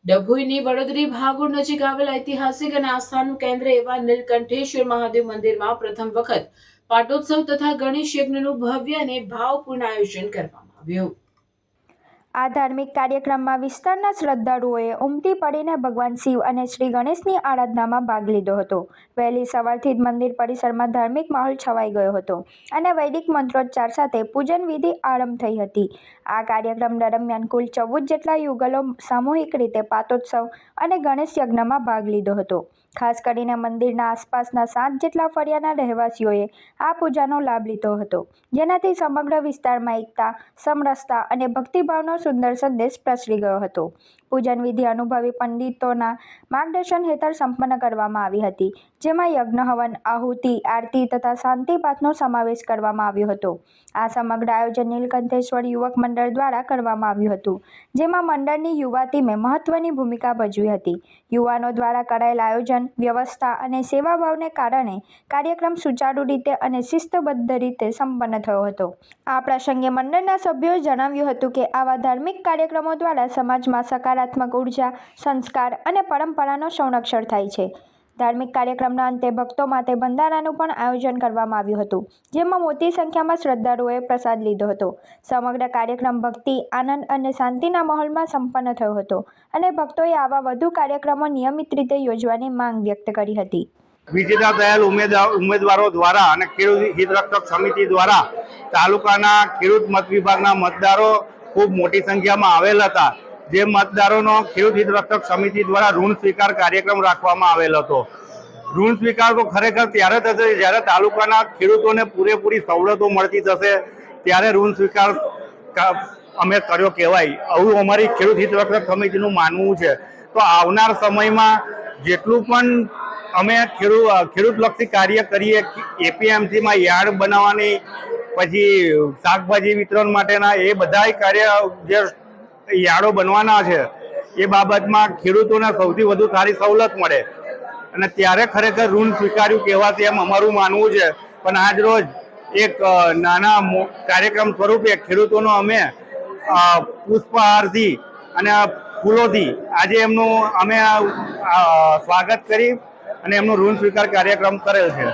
ડભોઈની વડોદરી ભાગોળ નજીક આવેલ ઐતિહાસિક અને આસ્થાનું કેન્દ્ર એવા નીલકંઠેશ્વર મહાદેવ મંદિરમાં પ્રથમ વખત પાટોત્સવ તથા ગણેશ યજ્ઞનું ભવ્ય અને ભાવપૂર્ણ આયોજન કરવામાં આવ્યું। આ ધાર્મિક કાર્યક્રમમાં વિસ્તારના શ્રદ્ધાળુઓએ ઉમટી પડીને ભગવાન શિવ અને શ્રી ગણેશની આરાધનામાં ભાગ લીધો હતો। વહેલી સવારથી જ મંદિર પરિસરમાં ધાર્મિક માહોલ છવાઈ ગયો હતો અને વૈદિક મંત્રોચ્ચાર સાથે પૂજન વિધિ આરંભ થઈ હતી। આ કાર્યક્રમ દરમિયાન કુલ 14 જેટલા યુગલો સામૂહિક રીતે પાટોત્સવ અને ગણેશ યજ્ઞમાં ભાગ લીધો હતો। ખાસ કરીને મંદિરના આસપાસના 7 જેટલા ફળિયાના રહેવાસીઓએ આ પૂજાનો લાભ લીધો હતો, જેનાથી સમગ્ર વિસ્તારમાં એકતા, સમરસતા અને ભક્તિભાવનો સુંદર સંદેશ પ્રસરી ગયો હતો। પૂજન વિધિ અનુભવી પંડિતોના માર્ગદર્શન હેઠળ સંપન્ન કરવામાં આવી હતી, જેમાં યજ્ઞ, હવન, આહુતિ, આરતી તથા શાંતિપાઠનો સમાવેશ કરવામાં આવ્યો હતો। આ સમગ્ર આયોજન નીલકંઠેશ્વર યુવક મંડળ દ્વારા કરવામાં આવ્યું હતું, જેમાં મંડળની યુવા ટીમે મહત્વની ભૂમિકા ભજવી હતી। યુવાનો દ્વારા કરાયેલ આયોજન, વ્યવસ્થા અને સેવાભાવને કારણે કાર્યક્રમ સુચારુ રીતે અને શિસ્તબદ્ધ રીતે સંપન્ન થયો હતો। આ પ્રસંગે મંડળના સભ્યોએ જણાવ્યું હતું કે આવા ધાર્મિક કાર્યક્રમો દ્વારા સમાજમાં સકારાત્મક ઉર્જા, સંસ્કાર અને પરંપરાનો સંરક્ષણ થાય છે। ધાર્મિક કાર્યક્રમના અંતે ભક્તો માટે ભંડારાનું પણ આયોજન કરવામાં આવ્યું હતું, જેમાં મોટી સંખ્યામાં શ્રદ્ધાળુઓએ પ્રસાદ લીધો હતો। સમગ્ર કાર્યક્રમ ભક્તિ, આનંદ અને શાંતિના માહોલમાં સંપન્ન થયો હતો અને ભક્તોએ આવા વધુ કાર્યક્રમો નિયમિત રીતે યોજવાની માંગ વ્યક્ત કરી હતી। વિજેતા થયેલ ઉમેદવારો દ્વારા અને ખેડૂત હિતરક્ષક સમિતિ દ્વારા તાલુકાના ખેડૂત મત વિભાગના મતદારો ખૂબ મોટી સંખ્યામાં આવેલ હતા। જે મતદારોનો ખેડૂત હિતરક્ષક સમિતિ દ્વારા ઋણ સ્વીકાર કાર્યક્રમ રાખવામાં આવેલ હતો। ઋણ સ્વીકાર તો ખરેખર ત્યારે થશે જ્યારે તાલુકાના ખેડૂતોને પૂરેપૂરી સવલતો મળતી થશે, ત્યારે ઋણ સ્વીકાર અમે કર્યો કહેવાય, આવું અમારી ખેડૂત હિતરક્ષક સમિતિનું માનવું છે। તો આવનાર સમયમાં જેટલું પણ અમે ખેડૂતલક્ષી કાર્ય કરીએ, એપીએમસીમાં યાર્ડ બનાવવાની, પછી શાકભાજી વિતરણ માટેના એ બધા કાર્ય જે યાર્ડો બનવાના છે એ બાબતમાં ખેડૂતોને સૌથી વધુ સારી સવલત મળે અને ત્યારે ખરેખર ઋણ સ્વીકાર્યું કહેવાશે એમ અમારું માનવું છે। પણ આજ રોજ એક નાના કાર્યક્રમ સ્વરૂપે ખેડૂતોનો અમે પુષ્પહારથી અને ફૂલોથી આજે એમનું અમે સ્વાગત કરી અને એમનો ઋણ સ્વીકાર કાર્યક્રમ કરેલ છે।